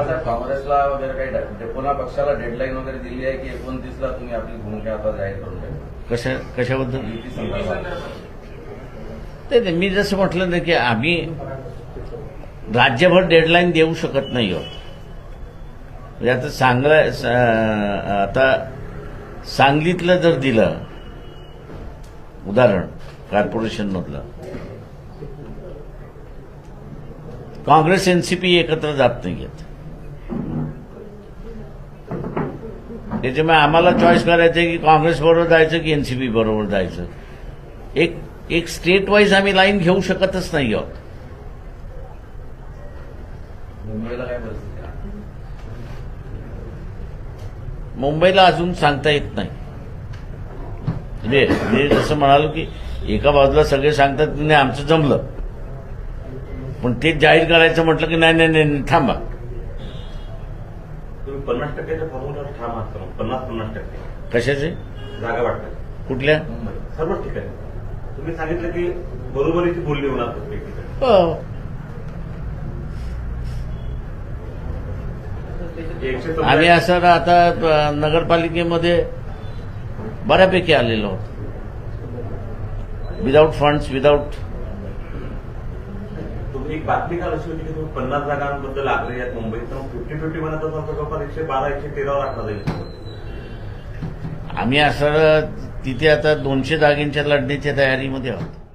साहेब, काँग्रेसला वगैरे काही पुन्हा पक्षाला डेडलाईन वगैरे दिली आहे की 29ला तुम्ही आपली भूमिका आता जाहीर करून द्या कशाबद्दल युती संदर्भात? ते मी जसं म्हटलं ना की आम्ही राज्यभर डेडलाईन देऊ शकत नाही आहोत. म्हणजे आता सांगलीतलं जर दिलं उदाहरण कॉर्पोरेशनमधलं, काँग्रेस एनसीपी एकत्र जात नाहीयेत. त्याच्यामुळे आम्हाला चॉईस करायचं आहे की काँग्रेस बरोबर जायचं की एनसीपी बरोबर जायचं. एक स्टेट वाईज आम्ही लाईन घेऊ शकतच नाही आहोत. मुंबईला काय परिस्थिती आहे? मुंबईला अजून सांगता येत नाही. म्हणजे जसं म्हणालो की एका बाजूला सगळे सांगतात की नाही आमचं जमलं, पण ते जाहीर करायचं म्हटलं की नाही नाही नाही थांबा. तुम्ही 50%च्या फॉर्म्युल्यावर ठाम आहात का? 50-50% कशाचे जागा वाटतात कुठल्या मुंबई सर्वच ठिकाणी. तुम्ही सांगितलं की बरोबरीची बोलणी होणार प्रत्येक ठिकाणी. हो. 114 आम्ही असं आता नगरपालिकेमध्ये बऱ्यापैकी आलेलो आहोत. Without funds without. तुम्ही एक बातमी काल अशी होती की तुम्ही 50 जागांबद्दल आग्रही आहेत मुंबईत, तर 50-50 म्हणत असाल तर जवळपास 112-113 वर आकडा जाईल. आम्ही असं तिथे आता 200 जागेंच्या लढण्याच्या तयारीमध्ये आहोत.